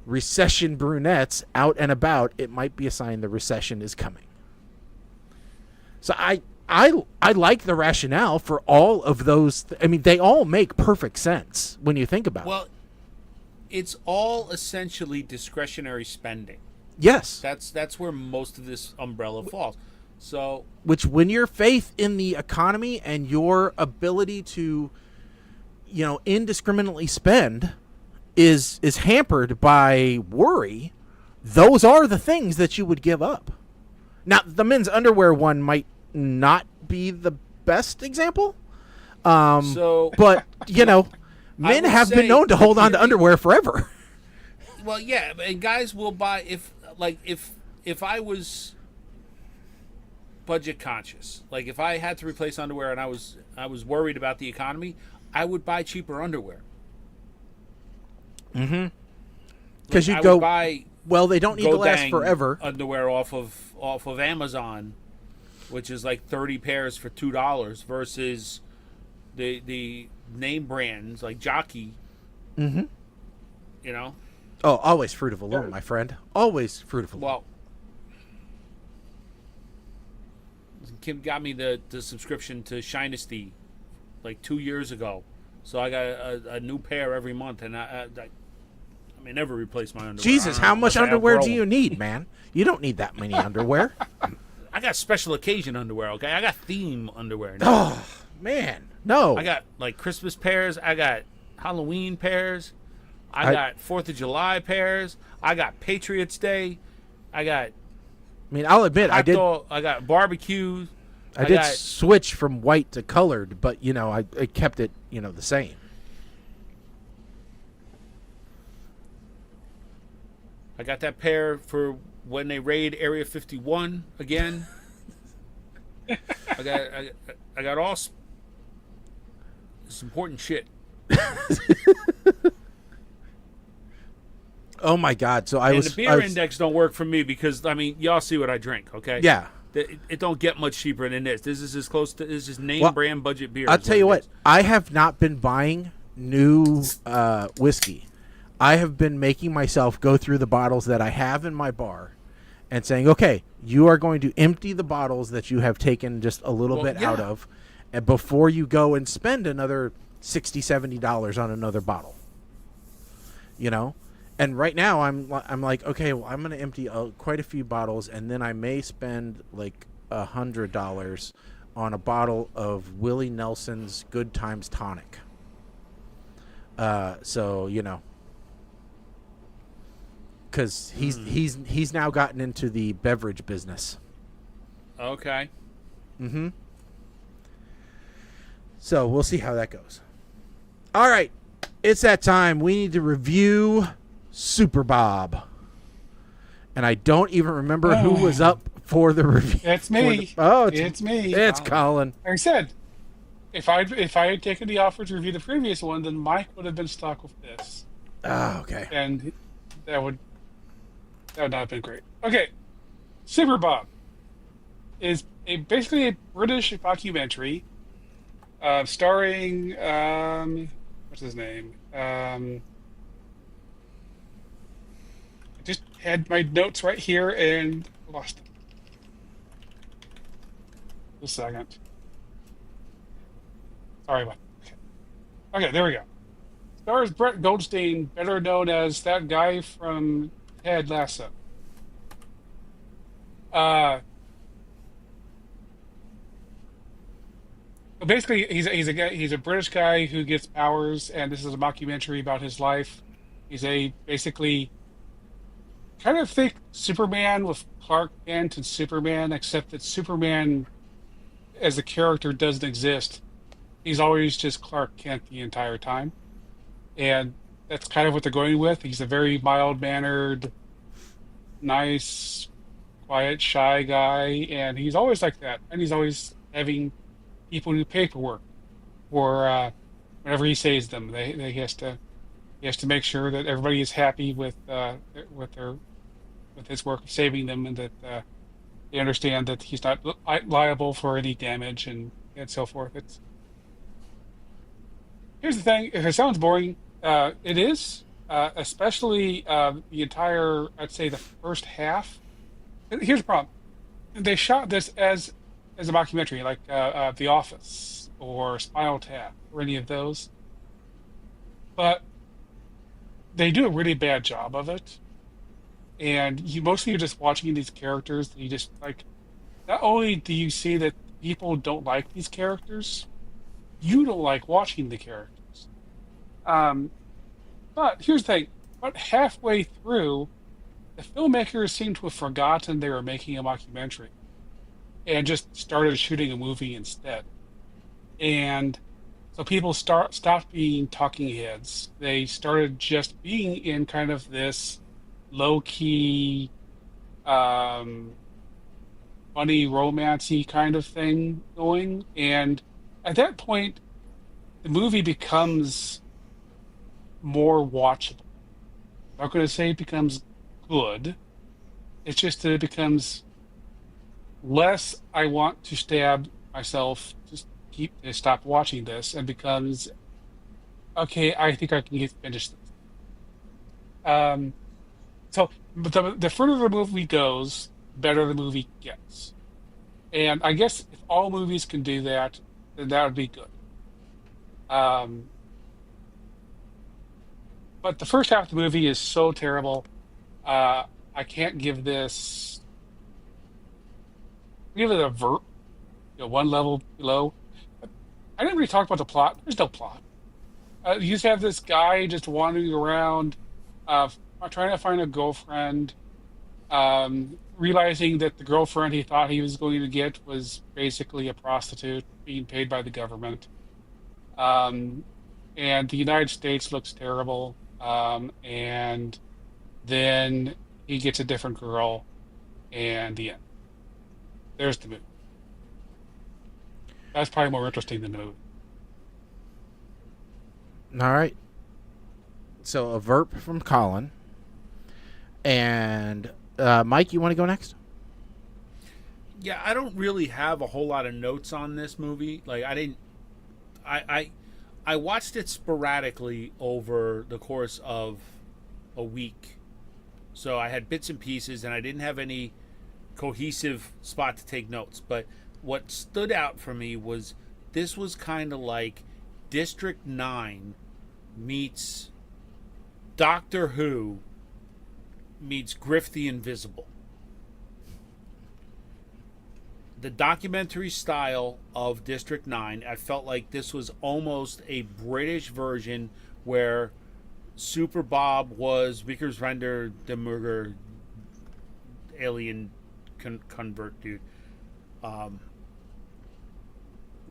recession brunettes out and about, it might be a sign the recession is coming. So I like the rationale for all of those. I mean, they all make perfect sense when you think about it.
Well, it's all essentially discretionary spending.
Yes.
That's where most of this umbrella falls. So,
which, when your faith in the economy and your ability to, indiscriminately spend is hampered by worry, those are the things that you would give up. Now, the men's underwear one might not be the best example. But, men have been known to hold on to underwear forever.
Well, yeah, and guys will buy if I was budget conscious, like if I had to replace underwear and I was worried about the economy, I would buy cheaper underwear.
Mm-hmm. Because you'd go
buy.
Well, they don't need to last forever.
Underwear off of Amazon, which is like 30 pairs for $2 versus the name brands like Jockey.
Mm-hmm.
Oh,
always fruit of the loom, my friend. Always fruit of the loom.
Well, Kim got me the subscription to Shinesty like 2 years ago, so I got a new pair every month, and I may never replace my underwear.
Jesus, how much underwear do you need, man? You don't need that many underwear.
I got special occasion underwear, okay? I got theme underwear now.
Oh, man. No.
I got, like, Christmas pairs. I got Halloween pairs. I got 4th of July pairs. I got Patriots Day. I
mean, I'll admit, I
got barbecues.
I did switch from white to colored, but, I kept it, the same.
I got that pair for when they raid Area 51 again. I got all this important shit.
Oh my God! So
the beer index don't work for me because y'all see what I drink, okay?
Yeah.
It don't get much cheaper than this. This is as close to name brand budget beer.
I'll tell you what. I have not been buying new whiskey. I have been making myself go through the bottles that I have in my bar and saying, okay, you are going to empty the bottles that you have taken just a little bit out of, and before you go and spend another $60, $70 on another bottle. And right now I'm like, okay, well, I'm going to empty quite a few bottles, and then I may spend like $100 on a bottle of Willie Nelson's Good Times Tonic. Because he's now gotten into the beverage business.
Okay.
Mm-hmm. So we'll see how that goes. All right, it's that time. We need to review Super Bob, and I don't even remember who was up for the review.
It's me.
It's
me.
It's Colin.
Like I said, if I had taken the offer to review the previous one, then Mike would have been stuck with this.
Oh, okay.
And that would not have been great. Okay, Super Bob is basically a British documentary starring what's his name? I just had my notes right here and lost them. A second. Sorry about that. Okay, there we go. Stars Brett Goldstein, better known as that guy from Ted Lasso. Basically, he's a British guy who gets powers, and this is a mockumentary about his life. He's basically kind of think Superman with Clark Kent and Superman, except that Superman as a character doesn't exist. He's always just Clark Kent the entire time. And that's kind of what they're going with. He's a very mild-mannered, nice, quiet, shy guy, and he's always like that. And he's always having people do paperwork, or whenever he saves them, he has to make sure that everybody is happy with his work of saving them, and that they understand that he's not liable for any damage and so forth. Here's the thing: if it sounds boring, it is. especially the entire, I'd say the first half. Here's the problem: they shot this as a documentary, like The Office or Spinal Tap or any of those, but they do a really bad job of it. And you mostly you're just watching these characters, and you just like. Not only do you see that people don't like these characters, you don't like watching the characters. But here's the thing: about halfway through, the filmmakers seem to have forgotten they were making a mockumentary and just started shooting a movie instead. And so people stopped being talking heads. They started just being in kind of this low key, funny, romancy kind of thing going. And at that point, the movie becomes more watchable. I'm not going to say it becomes good. It's just that it becomes less I want to stab myself to stop watching this, and becomes okay, I think I can finish this. But the further the movie goes, better the movie gets. And I guess if all movies can do that, then that would be good. But the first half of the movie is so terrible. I can't give this. Give it a VERP, one level below. I didn't really talk about the plot. There's no plot. You just have this guy just wandering around, trying to find a girlfriend, realizing that the girlfriend he thought he was going to get was basically a prostitute being paid by the government. And the United States looks terrible. And then he gets a different girl, and the end. There's the movie. That's probably more interesting than the movie.
All right. So a VERP from Colin. And Mike, you want to go next?
Yeah, I don't really have a whole lot of notes on this movie. Like, I watched it sporadically over the course of a week. So I had bits and pieces, and I didn't have any cohesive spot to take notes. But what stood out for me was this was kind of like District 9 meets Doctor Who meets Griff the Invisible. The documentary style of District 9, I felt like this was almost a British version where Super Bob was Vickers Render de Murger alien convert dude.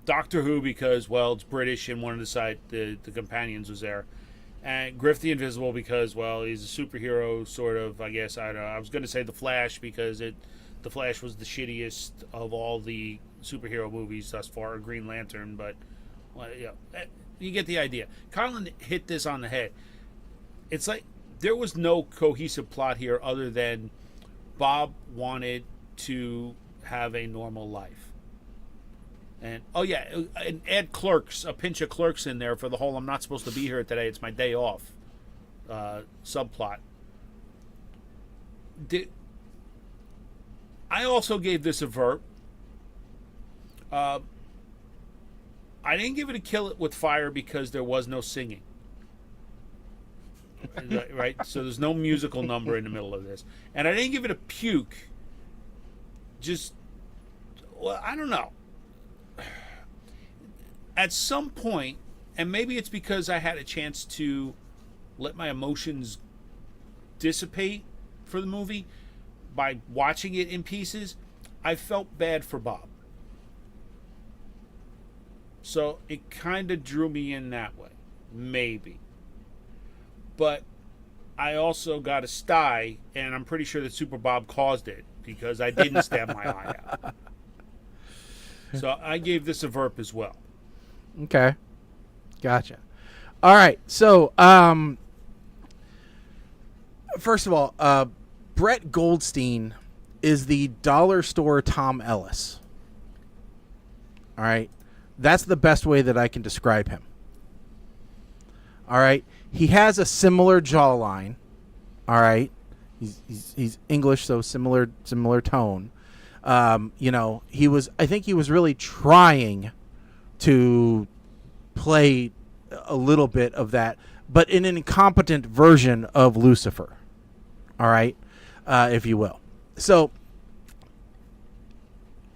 Doctor Who because, well, it's British and one of the companions was there. And Griff the Invisible because, well, he's a superhero, sort of, I guess. I don't know. I was going to say The Flash because The Flash was the shittiest of all the superhero movies thus far, or Green Lantern, but well, yeah, you get the idea. Colin hit this on the head. It's like there was no cohesive plot here other than Bob wanted to have a normal life. And, oh yeah, and add Clerks, a pinch of Clerks in there for the whole I'm not supposed to be here today, it's my day off subplot. I also gave this a VERP. I didn't give it a kill it with fire because there was no singing. Right? So there's no musical number in the middle of this. And I didn't give it a puke. Just, well, I don't know. At some point, and maybe it's because I had a chance to let my emotions dissipate for the movie by watching it in pieces, I felt bad for Bob. So it kind of drew me in that way. Maybe. But I also got a sty, and I'm pretty sure that Super Bob caused it because I didn't stab my eye out. So I gave this a VERP as well.
Okay. Gotcha. All right. So, first of all, Brett Goldstein is the dollar store Tom Ellis. All right. That's the best way that I can describe him. All right. he has a similar jawline. All right, he's English, so similar tone. I think he was really trying to play a little bit of that, but in an incompetent version of Lucifer. All right, if you will. So,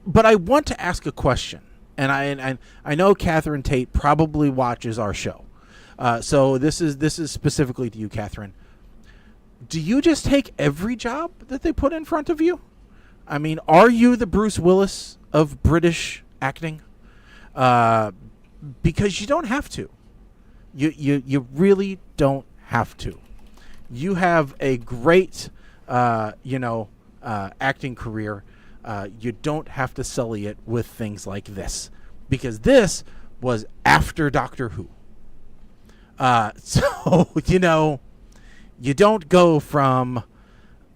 but I want to ask a question, and I know Catherine Tate probably watches our show, so this is specifically to you, Catherine. Do you just take every job that they put in front of you? I mean, are you the Bruce Willis of British acting? Because you don't have to. You really don't have to. You have a great, acting career. You don't have to sully it with things like this, because this was after Doctor Who. So you don't go from,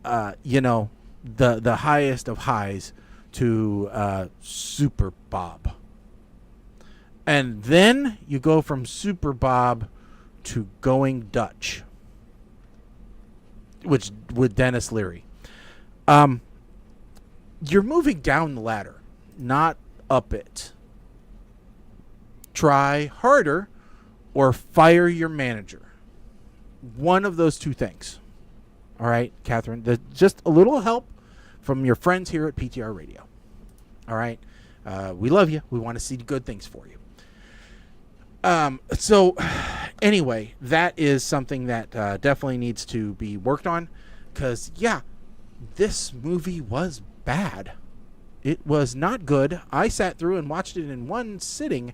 the highest of highs to Super Bob. And then you go from Super Bob to Going Dutch, which with Dennis Leary. You're moving down the ladder, not up it. Try harder or fire your manager. One of those two things. All right, Catherine. Just a little help from your friends here at PTR Radio. All right. We love you. We want to see good things for you. So anyway, that is something that definitely needs to be worked on, because, yeah, this movie was bad. It was not good. I sat through and watched it in one sitting,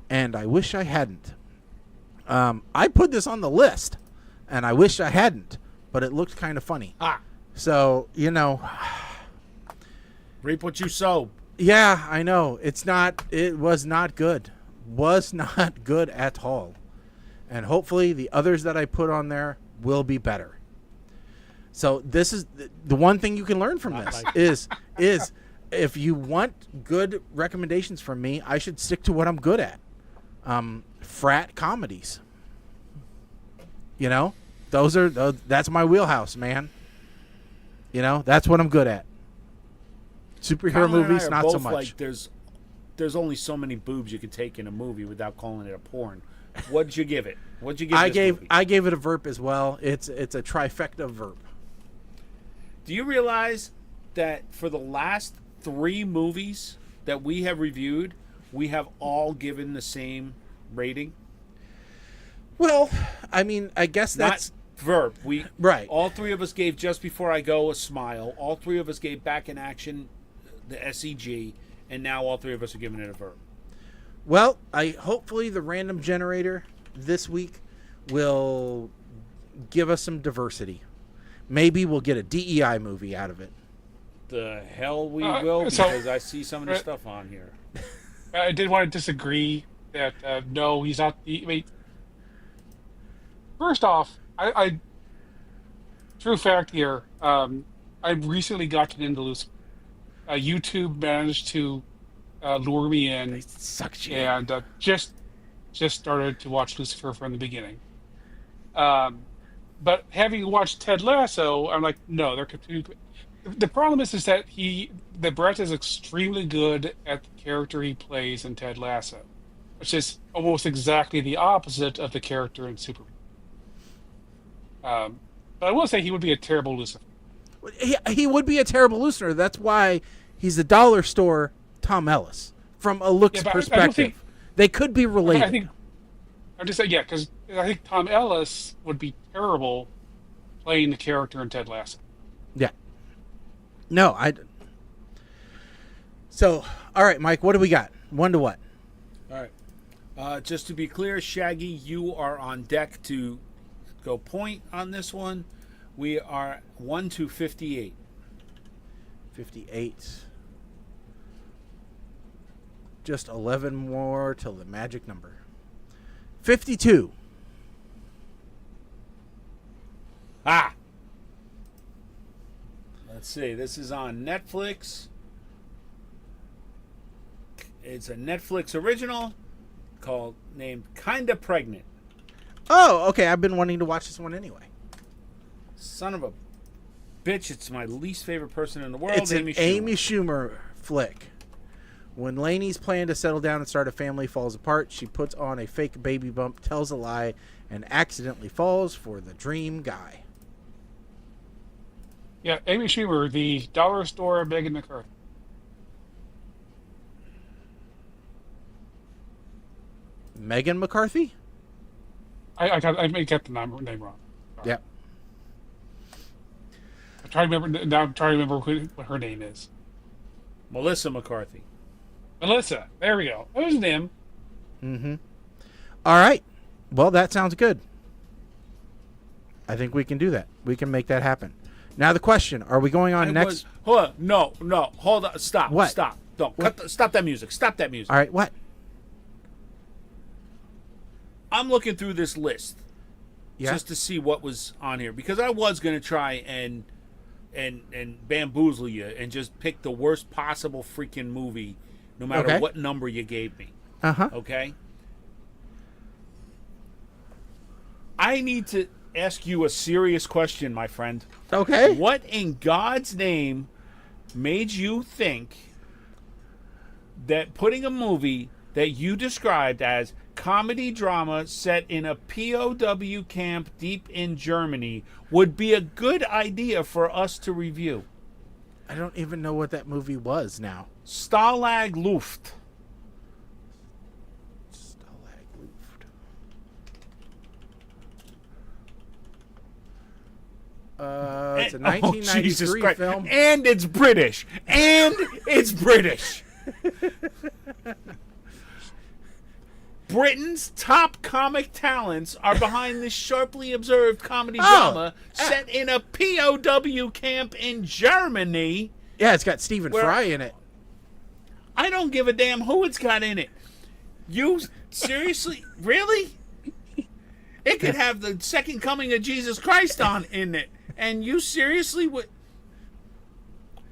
and I wish I hadn't. I put this on the list, and I wish I hadn't, but it looked kind of funny. So,
reap what you sow.
Yeah, I know. It was not good. Was not good at all. And hopefully the others that I put on there will be better. So this is the one thing you can learn from this is if you want good recommendations from me, I should stick to what I'm good at. Frat comedies. That's my wheelhouse, man. That's what I'm good at. Superhero movies, not so much.
Like, there's only so many boobs you can take in a movie without calling it a porn. What'd you give it? What'd you give this movie?
I gave it a VERP as well. It's a trifecta VERP.
Do you realize that for the last 3 movies that we have reviewed, we have all given the same rating?
Well, I mean, I guess that's
not VERP.
Right.
All 3 of us gave Just Before I Go a smile. All 3 of us gave Back in Action the SEG. And now all 3 of us are giving it a VERP.
Well, hopefully the random generator this week will give us some diversity. Maybe we'll get a DEI movie out of it.
The hell we will, because I see some of the stuff on here.
I did want to disagree that no, he's not. First off, I true fact here. I recently gotten into Lucifer. YouTube managed to lure me in, and just started to watch Lucifer from the beginning. But having watched Ted Lasso, I'm like, no, they're continuing. The problem is that Brett is extremely good at the character he plays in Ted Lasso, which is almost exactly the opposite of the character in Superman. But I will say he would be a terrible Lucifer.
He would be a terrible Lucifer. That's why he's a dollar store Tom Ellis from a looks perspective. They could be related.
I'm just saying, because I think Tom Ellis would be terrible playing the character in Ted Lasso.
Yeah. No, So, all right, Mike, what do we got? 1 to what?
All right. Just to be clear, Shaggy, you are on deck to go point on this one. We are 1 to 58.
58. Just 11 more till the magic number. 52.
Let's see. This is on Netflix. It's a Netflix original named Kinda Pregnant.
Oh, okay. I've been wanting to watch this one anyway.
Son of a bitch! It's my least favorite person in the world.
It's an Amy Schumer flick. When Lainey's plan to settle down and start a family falls apart, she puts on a fake baby bump, tells a lie, and accidentally falls for the dream guy.
Yeah, Amy Schumer, the dollar store Megan McCarthy.
Megan McCarthy?
I may get the name wrong. Sorry.
Yep.
I'm trying to remember now. I'm trying to remember what her name is.
Melissa McCarthy.
Melissa. There we go. That was him.
Mm-hmm. All right. Well, that sounds good. I think we can do that. We can make that happen. Now the question: are we going on next?
Hold on. No. Hold on. Stop.
What?
Stop. Don't.
What?
Stop that music. Stop that music.
All right. What?
I'm looking through this list just to see what was on here because I was going to try and bamboozle you and just pick the worst possible freaking movie, no matter what number you gave me. Okay. I need to ask you a serious question, my friend.
Okay.
What in God's name made you think that putting a movie that you described as comedy drama set in a POW camp deep in Germany would be a good idea for us to review?
I don't even know what that movie was now.
Stalag Luft.
Stalag Luft. It's a 1993 film.
And it's British. Britain's top comic talents are behind this sharply observed comedy drama set in a POW camp in Germany.
Yeah, it's got Stephen Fry in it.
I don't give a damn who it's got in it. You seriously? Really? It could have the second coming of Jesus Christ in it. And you seriously would...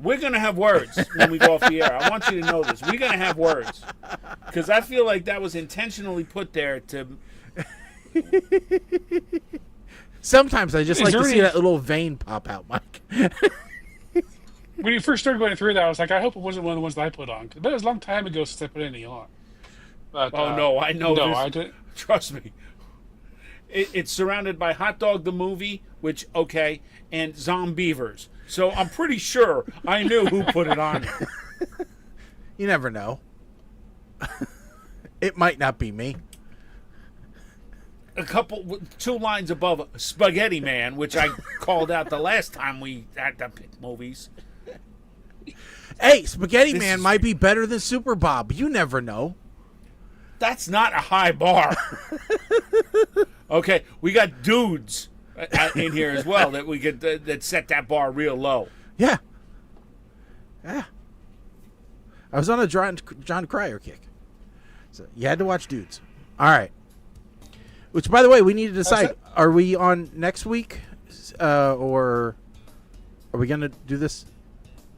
We're going to have words when we go off the air. I want you to know this. We're going to have words. Because I feel like that was intentionally put there to...
Sometimes I just like to see that little vein pop out, Mike.
When you first started going through that, I was like, I hope it wasn't one of the ones that I put on. But it was a long time ago since I put any on. But,
no, I know
no,
this.
I didn't.
Trust me. It's surrounded by Hot Dog the Movie, which, and Zombievers. So I'm pretty sure I knew who put it on there.
You never know. It might not be me.
Two lines above Spaghetti Man, which I called out the last time we had to pick movies.
Hey, Spaghetti Man might be better than Super Bob. You never know.
That's not a high bar. Okay, we got dudes in here as well that we could that set that bar real low.
Yeah. I was on a John Cryer kick. So you had to watch Dudes. All right. Which, by the way, we need to decide: are we on next week, or are we going to do this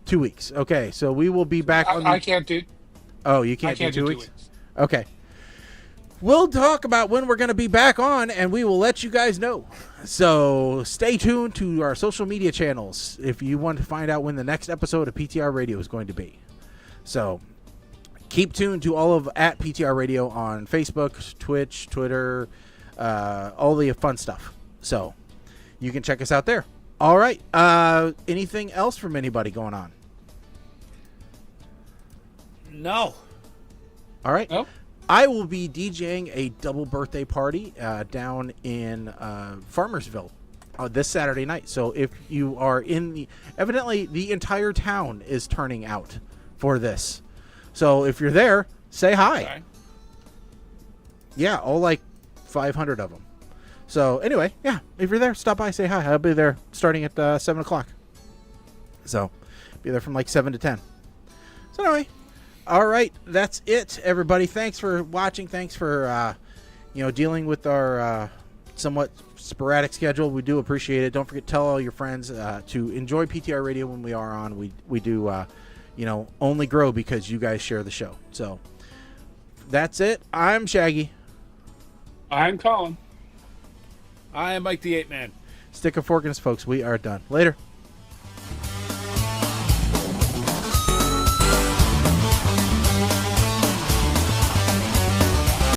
2 weeks? Okay, so we will be back.
I can't do.
Oh, you can't do 2 weeks? Okay. We'll talk about when we're going to be back on, and we will let you guys know. So stay tuned to our social media channels if you want to find out when the next episode of PTR Radio is going to be. So keep tuned to all of at PTR Radio on Facebook, Twitch, Twitter, all the fun stuff. So you can check us out there. All right. Anything else from anybody going on?
No.
All right.
Nope.
I will be DJing a double birthday party down in Farmersville this Saturday night. So if you are evidently the entire town is turning out for this. So if you're there, say hi.
Okay.
Yeah, all like 500 of them. So anyway, yeah, if you're there, stop by, say hi. I'll be there starting at 7 o'clock. So be there from like 7 to 10. So anyway. All right, that's it, everybody. Thanks for watching. Thanks for, dealing with our somewhat sporadic schedule. We do appreciate it. Don't forget to tell all your friends to enjoy PTR Radio when we are on. We do, only grow because you guys share the show. So that's it. I'm Shaggy.
I'm Colin.
I am Mike the Ape Man.
Stick a fork in us, folks. We are done. Later.